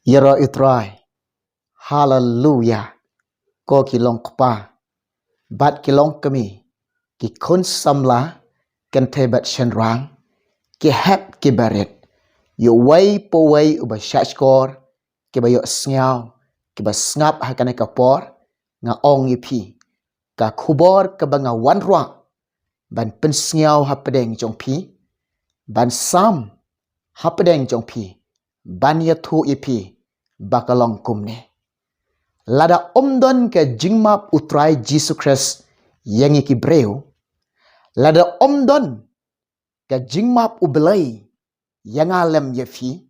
Yero itrai. Hallelujah. Ko kilong kpa. Bat kilong kami. Ki kun samla. Kan tebat shenrang. Ki hep ki baret. Yo way po way uba shashkor. Ki ba yo sngaw. Ki ba snap hakane kapor. Nga ong ipi. Ka kubor ka ba nga wanrwa. Ban pensngaw hapadeng jong pi. Ban sam hapadeng jong pi. Ban yatu ipi. Bakalong kumne. Lada omdon ke jingmap utrai Jesus Christ yang iki breu. Lada omdon ke jingmap u Blei yang alem yefi.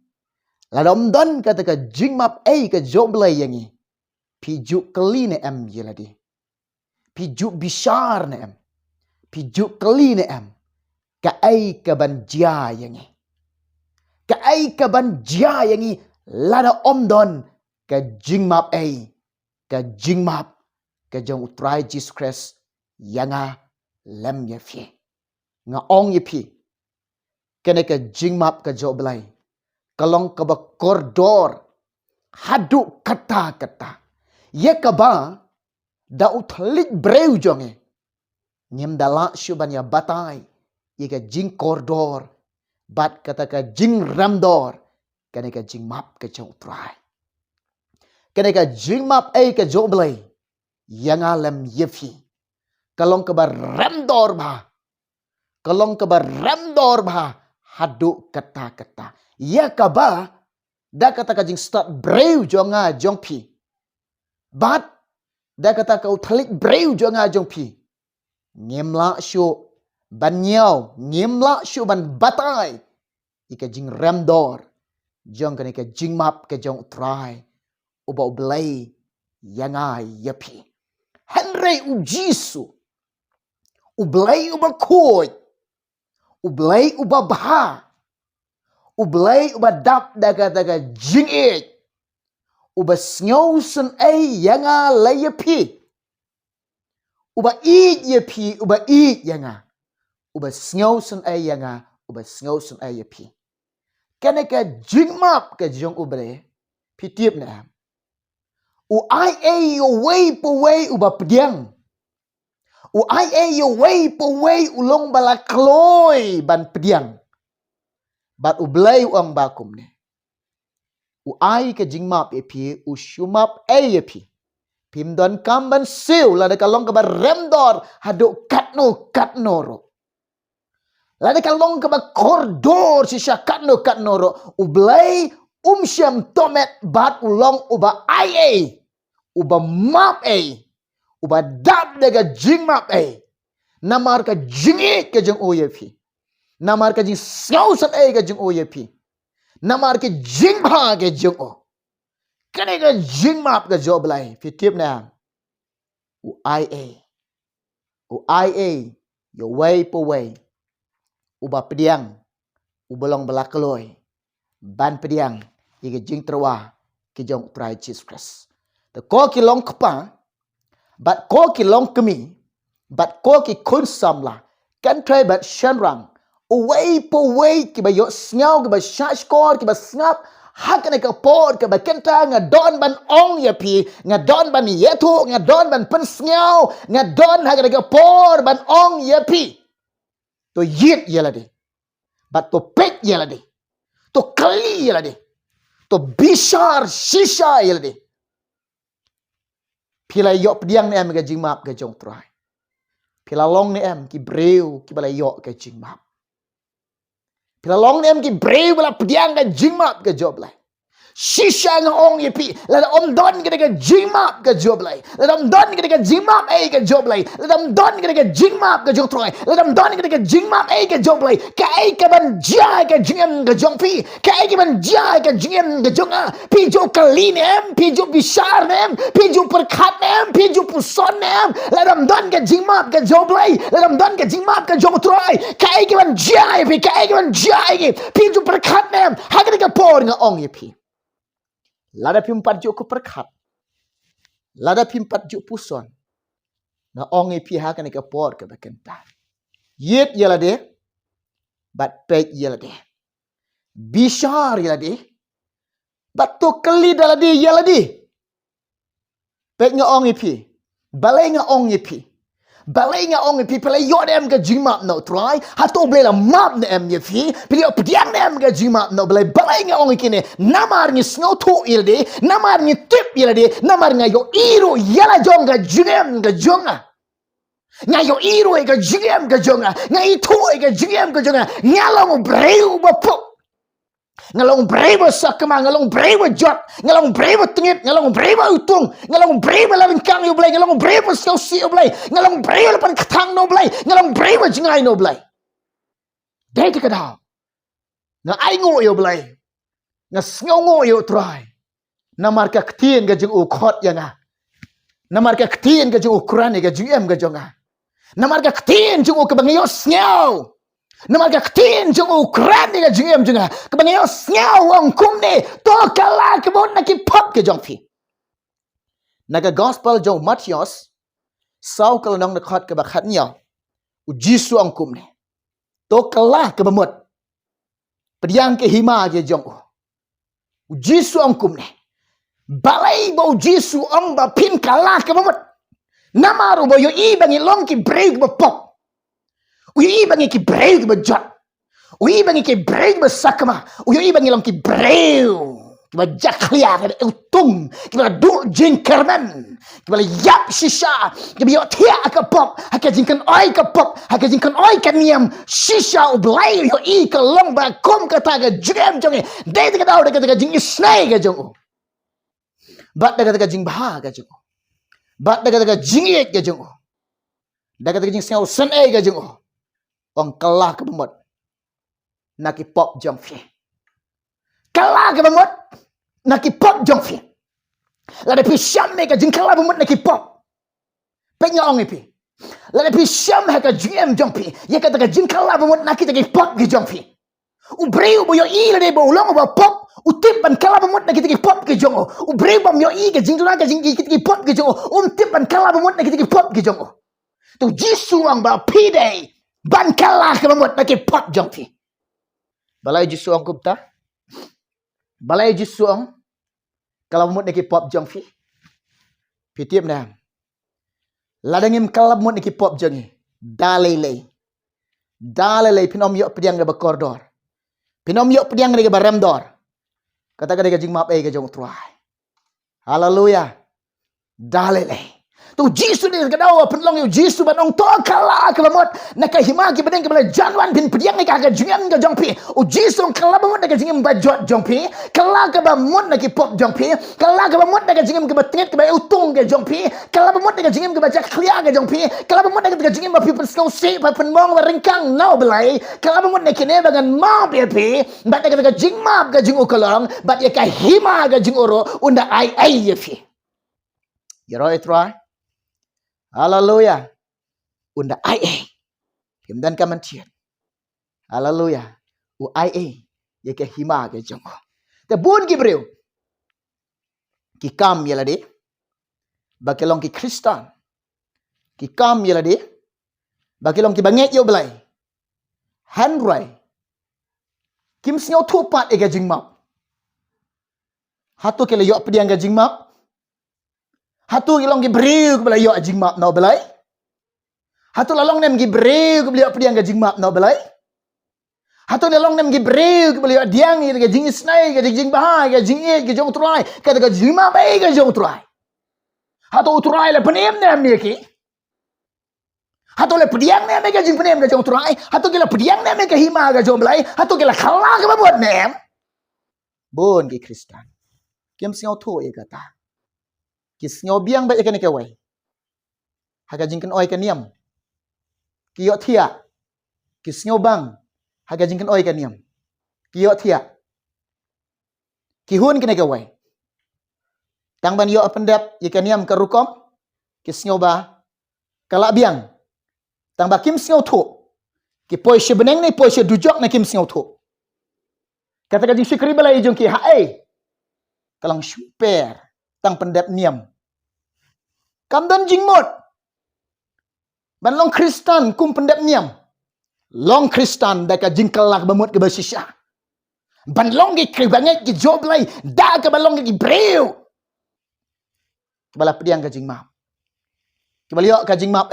Lada omdon kata ke jingmap ke jo Blei yangi. Piju keli ne em yeladi. Piju bishar ne em. Piju keli ne em. Ka ke ban jia yangi. Ka ke ban jia yangi. Lada omdon ke jingmap ke jingmap ke jong utrai Jesus Christ yanga lem ye fi nga ong ye pi kene ke jingmap ke jo Blei kalong ke ba koridor hadu kata ye ke ba da utlit breu jonge nyem dala shuban ya batai ye ke jing koridor bat kata ke jing ramdor kene ke jingmap ke jong utrai kene ke jingmap ke jo Blei yang alam yefi kalong kebar ramdor bah kalong kebar ramdor bah hadu kata ya kaba da kata kajing start breu jonga jong pi bat da kata kau thalik breu jonga jong pi ngemla shu ban nyau ngemla shu ban batai ika jing ramdor jong kane ka jing map ke jong try uba Blei yang ai yepi Henry u Jisu. U Blei uba koi. U Blei uba baha. U Blei uba dap daga jing e. Uba snyosen yanga laya pi. Uba ye pi. Uba yanga. Uba snyosen yanga. Uba snyosen ye pi. Kena ka jing map ka jong u Blei. Pi tiap na. U yo way po way uba pediang. U yo way po way ulong bala kloy ban pediang. Bat u Blei uang bakum ne. U ke jingmap pi u shumap pi. Pim don kamban siu lada kalong ke remdor hadu katno ro. Lada kalong ke koridor sisa katno ro. U Blei syam tomet bat ulong uba uba map uba dap daga jingmap namar ka jingi ke jeng oyepi namar ka jing snausan ke jeng oyepi namar ka jingha ke jeng o kene ka jingmap ka jo Blei fitip na u yo way po way uba pediang ubolong balakloi ban pediang ike jing terwa ke jong try Jesus Christ the ko ki long kpa bat ko ki long kemi bat ko ki kun samla kan try bat shanrang away po way ki ba yo snyaw ki ba shashkor ki ba snap hakane ka por ka ba kenta nga don ban ong ya pi nga don ban yetu nga don ban pen snyaw nga don hakane ka por ban ong ya pi to yit yelade bat to pet yelade to kali yelade to bishar shisha yelade pila yok pediang ni em ke jingmap ke jong try pila long ni em ki breu ki bala yok ke jingmap pila long ni em ki breu bala pediang ke jingmap ke job lai shisha nga ong yepi la om don ke jingmap ke job lai la om don ke jingmap ke job lai la om don ke jingmap ke jong try la om don ke jingmap ke job lai ka ke ban jia ke jingem ke jong pi ka ke ban jia ke jingem ke jong a pi jo kali ni em pi jo bishar ni em pi jo perkat ni em pi jo puson ni em la om don ke jingmap ke job lai la om don ke jingmap ke jong try ka ke ban jia pi ka ke ban jia pi jo perkat ni em ha ke por nga ong yepi lada pimpat juk ku perkat. Lada pimpat juk puson. Na ongi pihak kan ke por ke bakentan. Yet yala de. Bat pek yala de. Bishar yala de. Batu keli daladi yaladi. Pek nga ong ipi. Balai nga ong ipi. Balai nga ong ipi. Pala yo dem ga jingmap no try. Hato blei la map na em ipi. Pili pediang na em ga jingmap no blei. Balai nga ong ikine. Namar ngi snow to ilde. Namar ngi tip ilde. Namar nga yo iro yala jong ga jingem ga jonga. Nga yo iro ga jingem ga jonga. Nga ito ga jingem ga jonga. Nga long breu ba pok. Ngalong brave sakama, ngalong brave jot, ngalong brave tengit, ngalong brave utung, ngalong brave lawan kang yo blai, ngalong brave sausi yo blai, ngalong brave lapan katang no blai, ngalong brave jingai no blai. Dai ka daw. Nga ai ngo yo blai. Nga sngo ngo yo try. Na marka ktien ga jing u khot ya nga. Na marka ktien ga jing u Quran ga jing em ga jonga. Na marka ktien jing u ka bang yo sngo. Namaga ktin jung Ukraine ga jingem junga kabangyo sngao wang kumne to kala kabon na ki pop ke jongfi naga gospel jong Matius sau kala nong nakhat ka bakhat nya u jisu ang kumne to kala ka bamot pediang ke hima ge jong u jisu ang kumne balai bo jisu ang ba pin kala ka bamot namaru bo yo i bangi long ki break ba pop Uyu ibangi ki breu ba jot. Uyu ibangi ki breu ba sakama. Uyu ibangi long ki breu. Ki ba jaklia ka utung. Ki ba du jing karman. Ki ba yap shisha. Ki ba yo tia ka pop. Haka jingkan oi ka pop. Haka jingkan oi ka niam. Shisha u blai yo i ka long ba kom ka ta ga jem jonge. Dai ka daw ka jing snai ga jong. Bat daga daga jing bah ga jong. Bat daga daga jing ek ga jong. Daga daga jing sao san ai ga jong. Ong kalah ke bemot. Naki pop jong fi. Kalah ke bemot. Naki pop jong fi. Lada pi syam me ka jing kalah bemot naki pop. Penya ong ipi. Lada pi syam ha ka jing jong fi. Ya kata ka jing kalah bemot naki taki pop ki jong fi. U breu bo yo i lade bo long bo pop. U tip ban kalah bemot naki taki pop ki jong. U breu bam yo i ka jing tuna ka jing taki pop ki jong. Tip ban kalah bemot naki taki pop ki jong. Tu jisu ang ba pi day. Ban kalah ke bamut nak pop jong fi. Balai jisu ang kupta. Balai jisu ang kalau bamut nak pop jong fi. Pitiap na. Ladangim kalau bamut nak pop jong. Dalele. Dalele pinom yok pediang ga bakordor. Pinom yok pediang ga baramdor. Kata ka jingmap ai ga jong truai. Haleluya. Dalele. Tu jisu ni kadawa penlong yu jisu banong to kala kelamot nak hima ki bedeng kebala janwan bin pediang ka ga jingam ga jongpi u jisu kala bamot nak jingam bajot jongpi kala ka bamot nak pop jongpi kala ka bamot nak jingam ke batinget ke utung ga jongpi kala bamot nak jingam ke baja khlia ga jongpi kala bamot nak jingam ba people snow si pa penmong ringkang no belai kala bamot nak ne bagan ma pi bat ka jingmap ga jingu kolong bat ya ka hima ga jingoro unda ai ye fi yero etrai. Haleluya. Unda ai. Himdan ka mantian. Haleluya. U ai. Ye ke hima ke jong. Te bun ki breu. Ki kam yela de. Bakilong ki Kristan. Ki kam yela de. Bakilong ki banget yo belai. Handrai. Kim snyo tupat e ga jingmap. Hatu ke le yo pediang ga jingmap. Hatu ilong gi breu ke bela yo jingmap no belai. Hatu lalong nem gi breu ke bela pediang ga jingmap no belai. Hatu lalong nem gi breu ke bela diang ga jing snai ga jing bah ga jing e ga jong trai kata ga jingmap ai ga jong trai. Hatu trai le penem nem ni ki. Hatu le pediang nem ga jing penem ga jong trai. Hatu ke le pediang nem ga hima ga jong belai. Hatu ke le khala ga babot nem. Bon ki Kristan. Kem sing tu e kata. Kis ngau biang ba ikan ikawai. Haga jingkan oi kaniam. Kiyok thia. Kis ngau bang. Haga jingkan oi kaniam. Kiyok thia. Kihun kena ikawai. Tang ban yo apendap ikaniam ke rukom. Kis ngau ba. Kalak biang. Tang ba kim ngau tu. Ki poi she beneng ni poi she dujok na kim ngau tu. Kata ka jing sikri balai jong ki hae. Kalang super. Tang pendap niam. Kamdan jingmot. Ban long Kristan kum pendap niam. Long Kristan daka jingkalak bamut ke basisya. ban long gi kribanget gi joblay da ka balong gi breu bala pediang ka jingmap kibaliok ka jingmap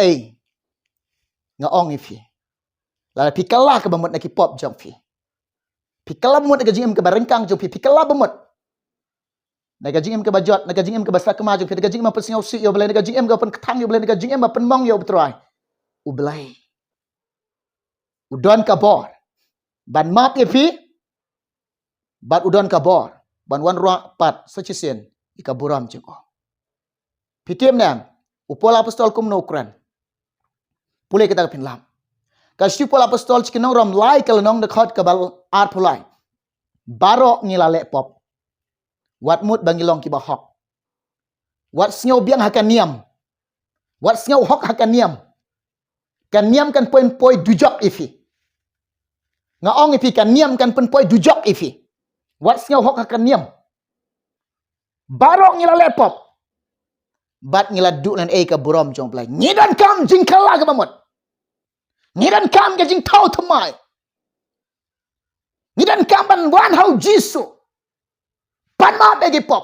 nga ong ifi la pikala ka bamut na ki pop jong fi pikala bamut na jingim ka barengkang jong fi pikala bamut na jingim ka bajot na jingim ka basa kema jong fi na jingim pa singaw si yo balai na jingim ka pen ketang yo balai na jingim pa pen mong yo betrai ublai udon ka bor ban map ifi bat udon ka bor ban wan ruang pat sachisen ika buram jeng o pitim nam upola apostol kum no ukran pulai kita pin lam ka shipol apostol chikinong rom lai kal nong de khot ka bal ar pulai barok ngilale pop wat mut bangilong ki bahok wat snyo biang hakan niam wat snyo hok hakan niam kan poin poi dujok ifi nga ong ifi kan niam kan pen poi dujok ifi wat snyo hok hakan niam barok ngilale pop bat ngiladu nan ka buram jong plai ngidan kam jingkala ka mamut ngidan kam ka jing tau thamai ngidan kam ban wan hau jisu pan ma begi pop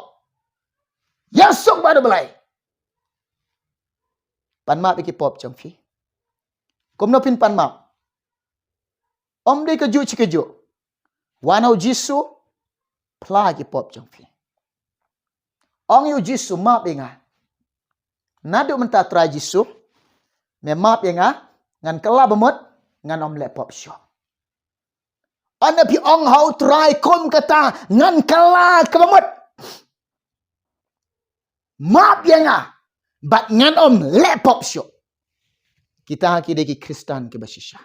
yasuk badu belai pan ma begi pop jong fi kom no pin pan ma om de ka ju chikejo wan hau jisu pla gi pop jong fi ong yu jisu ma benga nadu menta tra jisu me ma benga ngan kala bamut ngan om le pop shop ana pi ong hau try kom kata ngan kala kebamut map yenga bat ngan om le pop shop kita kideki Kristan ke basisha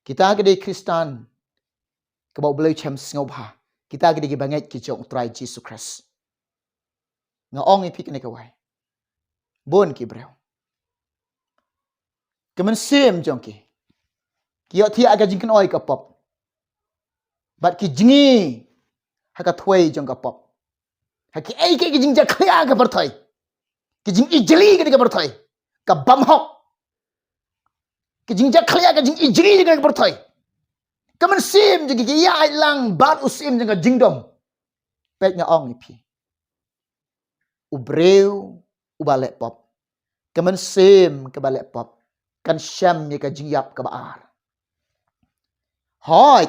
kita kideki Kristan ke bau belai chem ngobha kita kideki banget ki jong try Jesus Christ nga ong ipik ne kawai bon ki breu kemen sim jong ki yo thi aga jingken oi ka pop bat ki jingi haka thwei jong ka pop haki ai ke jing ja khya ka perthai ki jing ijli ke ka perthai ka bam hok ki jing ja khya ka jing ijli ke ka perthai kemen sim jong ki ya ai lang bat usim jong ka jingdom pek nga ong ipi ubreu ubale pop kemen sim ke bale pop kan syam ye ka jingyap ka baar hoi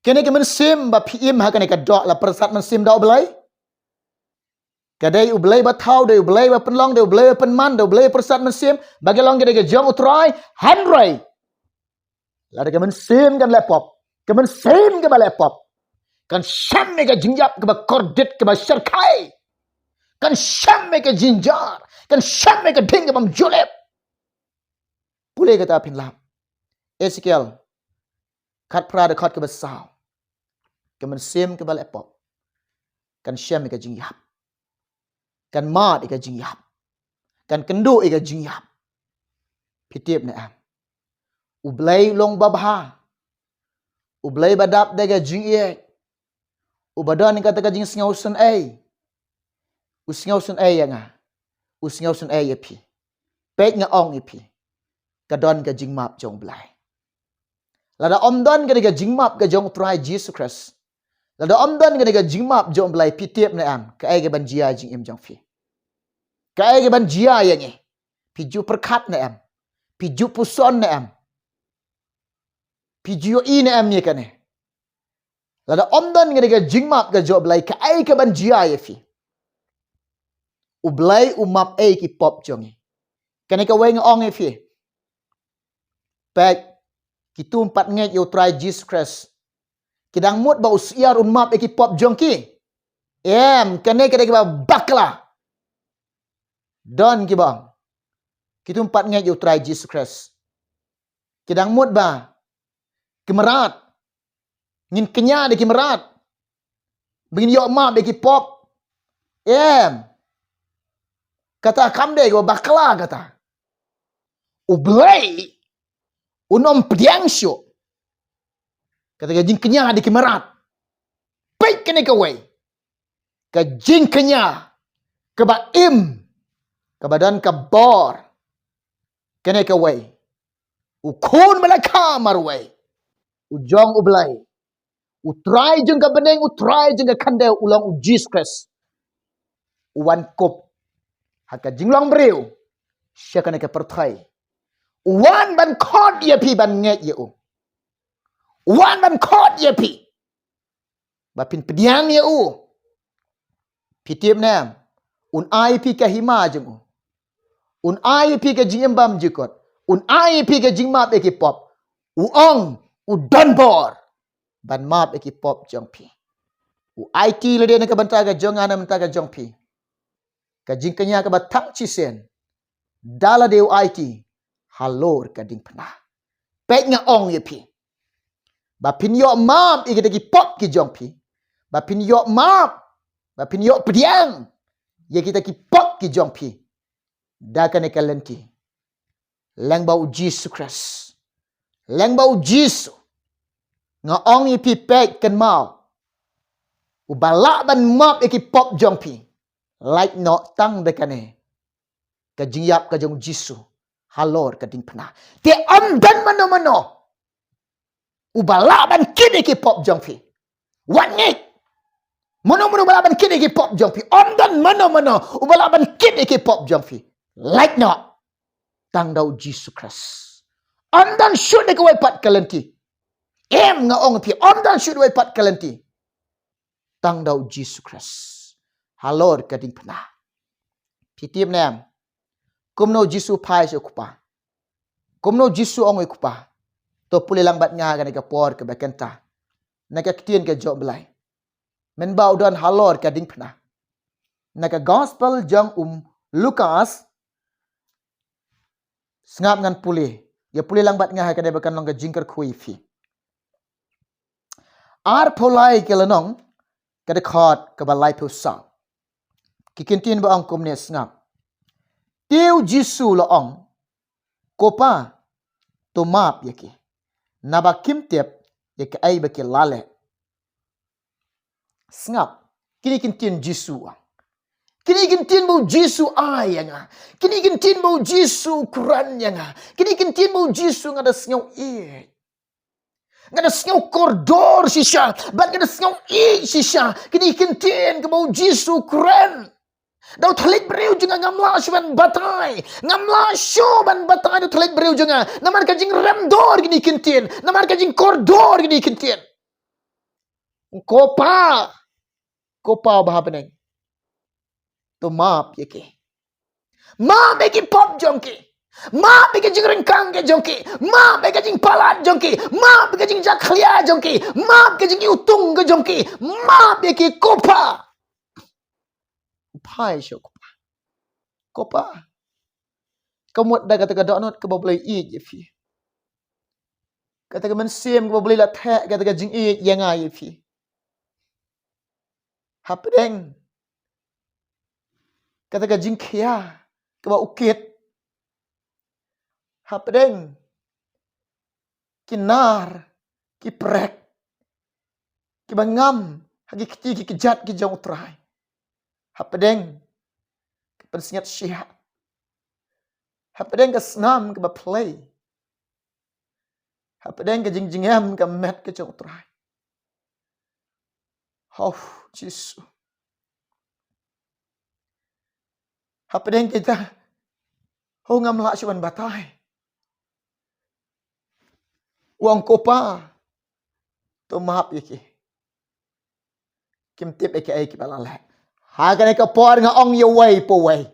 kene kemen sim ba pim ha kene ka dok la persat men sim dok belai kadai ublai ba thau de ublai ba penlong de ublai ba penman de ublai persat men sim bagi long ke jong utrai henry la de kemen sim kan laptop kemen sim ke ba laptop kan syam ye ka jingyap ke ba kordit ke ba serkai kan syam ye ka jinjar kan syam ye ka ding ke bam julep pulai kata pin lam Ezekiel kat pra de khat ke ba sao kemen sim ke ba laptop kan syam ye ka jingyap kan mat ika jingyap kan kendu ika jingyap pitip ne am ublai long babha ublai badap daga jingye ubadan kata ka jing snausen usngausen yanga usngausen yapi pek nga ong ipi kadon ka jingmap jong blai lada omdon ka jingmap ka jong try Jesus Christ lada omdon ka jingmap jong blai pitip ne am ka ai ka ban jia jing im jong fi ka ai ka ban jia yang piju perkat ne am piju puson ne am piju i ne am ye kane lada omdon ka jingmap ka jong blai ka ai ka ban jia ye fi ublai umap ki pop jong kane ka weng ong e fi pek kitum pat nge yo try Jesus Christ kidang mut ba usiar umap ki pop jong ki kane ka bakla don ki bang kitum pat nge yo try Jesus Christ kidang mut ba kemerat ngin kenya de kemerat begin yo map de ki pop kata kam de go bakla kata ublai unom pediang syo kata ka jing kenya de kemerat baik kene ka wei ka jing kenya ka ba im ka badan ka bor kene ka wei ukun malaka marwei ujong ublai Utrai jeng ka beneng, utrai jeng ka kandel ulang u Jesus Christ. Uwan kop haka jinglong breu. Siya ka na ka perthai. Uwan ban khot ye pi ban nget ye u. Uwan ban khot ye pi. Bapin pediang ye u. Pitiem nam. Un ai pi ka hima jeng u. Un ai pi ka jingembam jikot. Un ai pi ka jingmap eki pop. U ong, u donbor. Ban map eki pop jong pi. U IT le dia na ka bantaga jong ana bantaga jong pi. Ka jing kanya ka batang chisen. Dala deu IT. Halor ka ding pena. Pek nga ong ye pi. Bapin yo map eki degi pop ki jong pi. Bapin yo map. Bapin yo pediang. Ye kita ki pop ki jong pi. Daka ne kalenti. Lang bau Jesus Christ. Lang bau Jesus. Nga ong ye pi pek kan mau. Ubala ban map eki pop jong pi. Like no tang dekane. Ka jingyap ka jong jisu. Halor ka ding pena. Te om dan mano-mano. Ubala ban kid eki pop jong pi. Wat ngik. Mano-mano ubala ban kid eki pop jong pi. Om dan mano-mano. Ubala ban kid eki pop jong pi. Like no. Tang dau jisu Christ. Om dan shoot eki waipat kalenti. Em nga ong pi. Om dan shoot waipat kalenti. Tang dau jisu Christ. Halor ka ding pena. Pitiem nam. Kumno jisu pai se kupa. Kumno jisu ong kupa. To puli lang bat nga ka por ke bekenta. Naka kitien ke job Blei. Men bau don halor ka ding pena. Naka gospel jong Lukas. Sengap ngan puli. Ya puli lang bat nga ka de bekan long ka jingker kui fi. Ar polai ke lenong ka de khot ka balai pu sang. Kikintin ba ang kumne sengap. Tiu jisu lo ong. Kopa. To map yake. Naba kim tiap yake ay baki lale. Sengap. Kini kintin jisu ang. Kini kintin mo jisu ay nga. Kini kintin mo jisu kuran nga. Kini kintin mo jisu nga da sengaw i. Nga da sengaw koridor siya. Bat nga da sengaw i siya. Kini kintin ka mo jisu kuran. Daw thalik breu juga ngamla shuban batay. Ngamla shuban batay daw thalik breu juga. Namar ka jing remdor gini kintin. Namar ka jing koridor gini kintin. Kopa. Kopa bahapeneng. To map yake. Map yake pop jongki. Map yake jing rengkang ke jongki. Map yake jing palat jongki. Map yake jing jaklia jongki. Map yake jing utung ke jongki. Map yake kopa. Pai syo kopa. Kopa. Kamu dah kata donot ke boleh eat je fi. Kata men sim ke boleh la thak kata jing eat yang ai fi. Hapdeng. Kata jing khia ke ba ukit. Hapdeng. Kinar ki prek. Ki bangam hagi kiti ki kejat ki jong utrai. Hapdeng. Ke pensingat syia. Hapdeng ke senam ke ba play. Hapdeng ke jing-jingam ke met ke jong utrai. Oh, Jesus. Hapdeng kita. Oh, ngam lak syuban batai. Uang kopa. To maap yaki. Kim tip eki ay kipalalak. Hagan eka por nga ong yo way po way.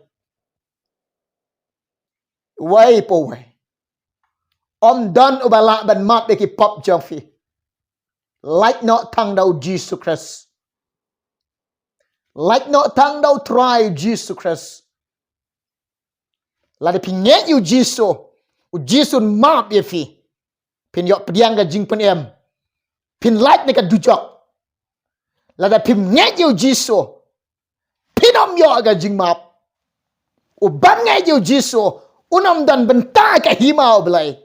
Way po way. Om don ubala ban map eki pop jongfi. Like not tang daw Jesus Christ. Like not tang daw try Jesus Christ. Lada pinget you Jesus. U Jesus map ye fi. Pin yok pediang ga jing pen em. Pin like ne ka dujok. Lada pinget you Jesus. Pinom yo aga jingmap. Uban ngay yo jiso. Unam dan benta ka himau Blei.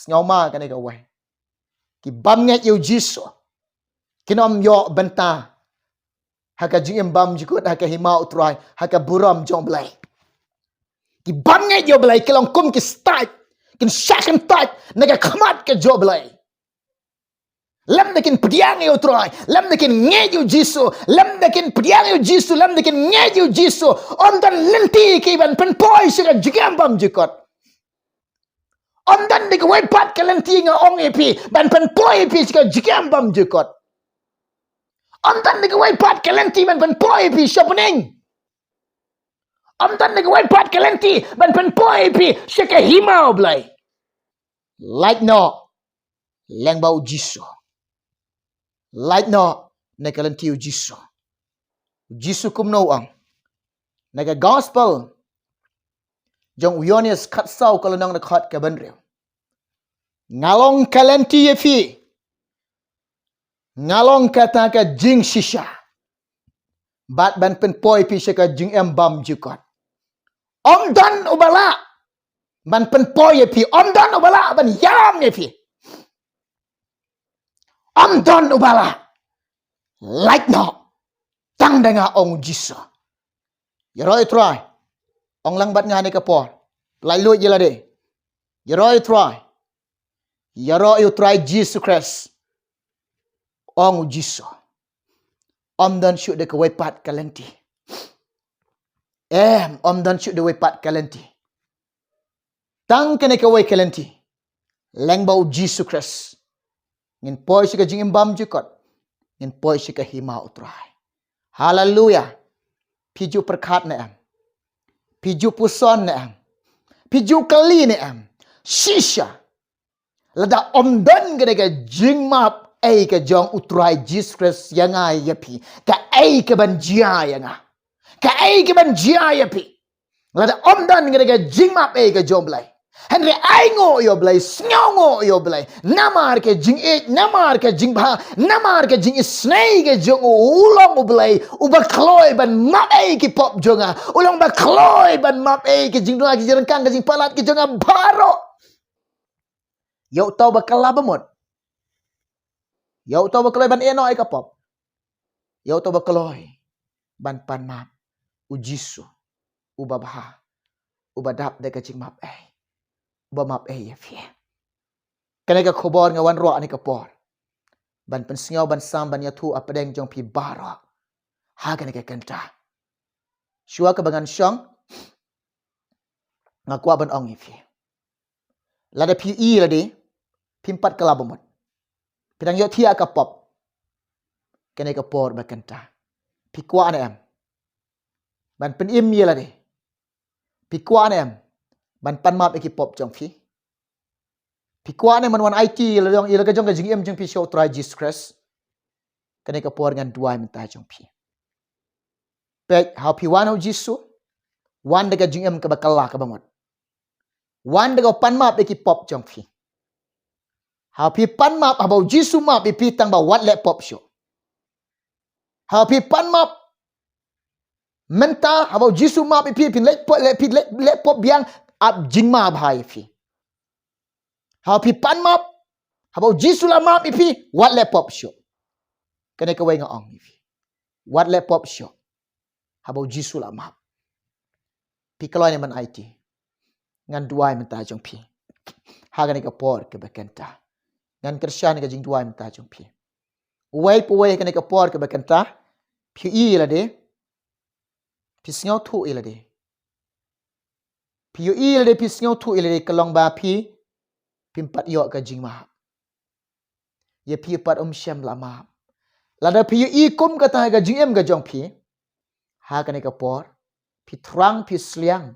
Ngaw ma ka nega way. Ki bam ngay yo jiso. Kinom yo benta. Haka jingim bam jikut haka himau utrai. Haka buram jong Blei. Ki bam ngay yo Blei. Kilong kum ki start. Kin shakan tat. Nega kamat ka jo Blei. Lam dakin pediang yu troy. Lam dakin nge yu jisu. Lam dakin pediang yu jisu. Lam dakin nge yu jisu. Om dan lenti ki ban pen poi sika jigambam jikot. Om dan dik wai pat ka lenti nga ong epi. Ban pen poi epi sika jigambam jikot. Om dan dik wai pat ka lenti ban pen poi epi syapening. Om dan dik wai pat ka lenti ban pen poi epi sika himau blai. Like no. Leng bau jisu. Like no, nekalantiu Jisu. Jisu kum no ang. Neka gospel. Jong Uyonis kat sau kalau nang dekat ke benreu. Ngalong kalanti yefi. Ngalong kata ke jing shisha. Bat ban pen poi pi syaka jing embam jukot. Om dan ubala. Ban pen poi yefi. Om dan ubala ban yam yefi. Om dan ubala. Like no. Tang dengar ong Jisu. Yaroi try. Ong lang bat ngani kapor. Lai lu je lah de. Yaroi try. Yaroi try Jesus Christ. Ong Jisu. Om dan syuk de ke wepat kalenti. Om dan syuk de wepat kalenti. Tang kene ke we kalenti. Leng bau Jesus Christ. Ngin poi syuk jing imbam jukot. Ngin poi syuk hima utrai. Hallelujah. Piju perkat ne am. Piju puson ne am. Piju kali ne am. Shisha. Lada om dan ke jingmap ke jong utrai Jesus Christ yang ai yapi. Ka ke banjia yang a. Ka ke banjia yapi. Lada om dan ke jingmap ke jong Blei. Henry aingo yo Blei, sngongo yo Blei. Namar ke jing namar ke jing ba, namar ke jing snai ke jong ulong Blei. Uba kloi ban map ke pop jonga. Ulong ba kloi ban map ke jing dua ke jeng kang ke jing palat ke jonga baro. Yo tau ba kala bemot. Yo tau ba kloi ban eno ke pop. Yo tau ba kloi ban pan map ujisu. Uba bah. Uba dap de ke jing map Uba map ya fie. Kena ke khobor ngawan roa ni kapor. Ban pensingau ban sam ban yatu apadeng jong pi bara. Ha kena ke kenta. Shua ke bangan syong. Ngakwa ban ong fie. Lada pi lade. Pimpat ke labomot. Pidang yo tia ke pop. Kena ke por ba kenta. Pi kwa na am. Ban pen im lade. Pi kwa na am. Ban pan map iki pop jong fi. Pi kwa na man wan IT ladong ila ka jong ka jing im jong pi show try Jesus Christ. Kene ka por ngan duai minta jong pi. Pek how pi wan ho Jisu. Wan daga jing im ka bakala ka bangot. Wan daga pan map iki pop jong fi. How pi pan map about Jisu map pi tang ba wat le pop show. How pi pan map menta about Jisu map pi le pop biang ab jingma bhai fi. How pi pan map about Jisu la map pi wat le pop show. Kene ka way nga ong fi. Wat le pop show. About Jisu la map. Pi kaloi ni man IT. Ngan duai menta jong pi. Ha kene ka por ke bekenta. Ngan Kristian ka jing duai menta jong pi. Way po way kene ka por ke bekenta. Pi la de. Pi sngaw tu la de. Pi la de pi sngaw tu la de kalong ba pi. Pimpat yo ka jing ma. Ye pi pat syam la ma. Lada pi kum kata ka jing em ka jong pi. Ha kane ka por. Pi trang pi sliang.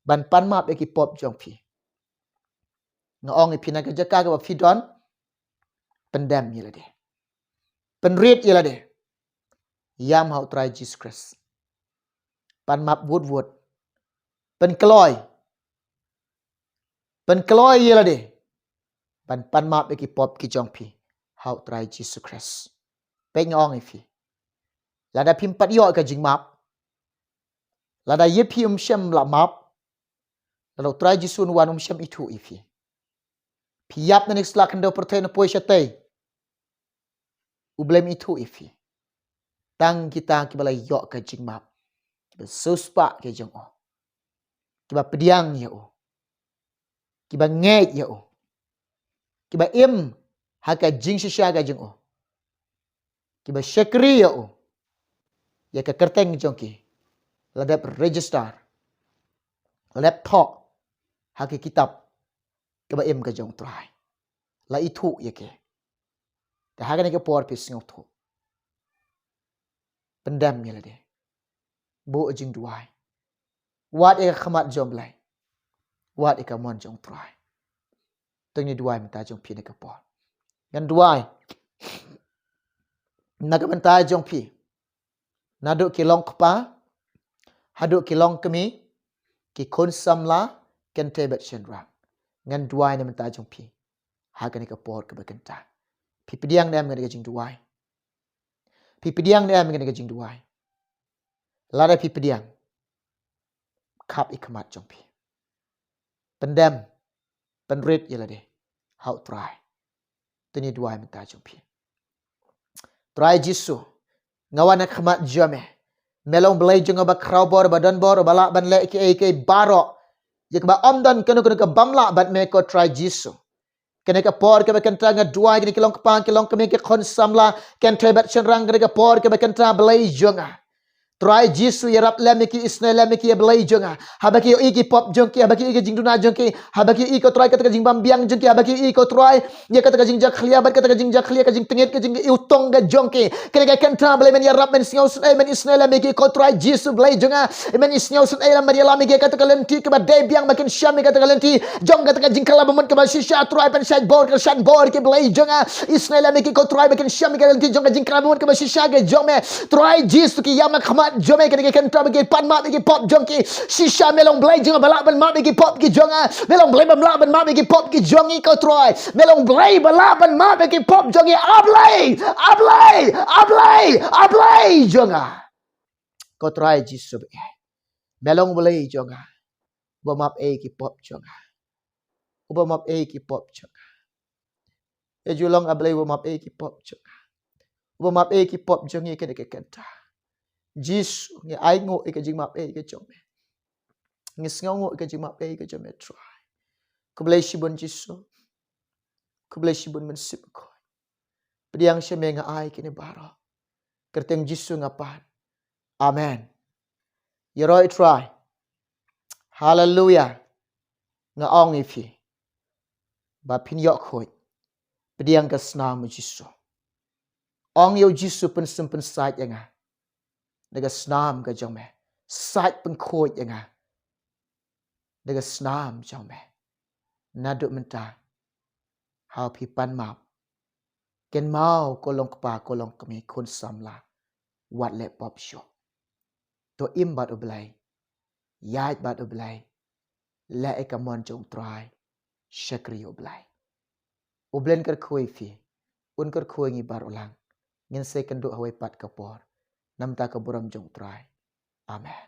Ban pan map ki pop jong pi. Ngaong pi na ka jaka ka pi don. Pendam ye la de. Penrit ye la de. Yam how try Jesus Christ. Pan map wood. Pen kloy. Pen kloy ye la de. Pan map ki pop ki jong pi. How try Jesus Christ. Peng ong fi. Lada pimpat yo ka jing map. Lada ye pi syam la map. Lada try Jesus wan syam itu ifi. Pi yap na next lak ndo perten po syatay. Ublem itu ifi. Tang kita kibala yo ka jing map. Kiba suspa ke jong o. Kiba pediang ya o. Kiba ngej ya o. Kiba im haka jing shisha ga jing o ki ba shekri ya o ya ka kerteng jongki ladap register laptop haki kitab ke ba em ka jong trai la itu ya ke ta haka ni ke por pi singok thu pendam ya lade bo jing duai wat e khamat jom lai wat e ka mon jong trai tong ni duai mta jong pi ni ka por ngan duai na ka mta jong pi na do ki long kpa hadu ki long kemi ki kon samla ken te bet shen rang ngan duai na mta jong pi haka ni ka por ka ba kenta pi pidiang nem ngan ka jing duai pi pidiang nem ngan ka jing duai lada pi pidiang kap ikamat jong pi pendam penrit ya lade how try tuni duai mta jong pi try jisu ngawan khamat jame melong Blei jong ba crowbor ba don bor ba la ban le ke baro yak ba omdan kanu ka bamla bat me ko try jisu kene ka por ke bakan tanga duai ni kilong kpang kilong kemi ke khon samla ken tebat cenrang kene ka por ke bakan ta Blei jonga try jisu yarap lemiki isna lemiki Blei jonga habaki iki pop jongki habaki iki jingduna jongki habaki iko try kata jing bambiang jongki habaki iko try ya kata jing jak khlia bat kata jing jak khlia ka jing tengit ka jing utong ga jongki kene ka kenta Blei men yarap men singaus men isna lemiki ko try jisu Blei jonga men isnaus men maria lemiki kata lenti ke ba debiang makin syami kata lenti jong kata jing kala bamon ke ba shisha try pen side board ke shan board ke Blei jonga isna lemiki ko try makin syami kata lenti jong jing kala bamon ke ba shisha ke jong me try jisu ki yamak khamat jome ke kenta bagi pan mak bagi pop jongki shisha melong Blei jonga balak ban mak bagi pop ki jonga melong Blei ban ban mak bagi pop ki jongi ko try melong Blei balak ban mak bagi pop jongi ablei jonga ko try jisu melong Blei jonga bo map ki pop jonga uba map ki pop jonga e julong ablei bo map ki pop jonga uba map ki pop jongi ke kenta jisu ngi ai ngo ke jingmap ke jome ngi sngo ke jingmap ke jome try ku Blei shibun jisu ku Blei shibun men sip ko pediang sheme nga ai kini baro kerteng jisu ngapan amen yeroi try hallelujah nga ong ifi ba pin yok khoi pediang ka sna mu jisu ong yo jisu pen simpen sait nga daga snam ka jome sait pen khoi nga daga snam jome naduk menta how pi pan map ken mau kolong kpa kolong kami kun samla wat le pop show to im bat Blei yai bat Blei la ekamon jong try shakri Blei ublen kar khoi fi un kar khoi ngi bar ulang ngin se kan do hawai pat kapor nam ta ka buram jong try amen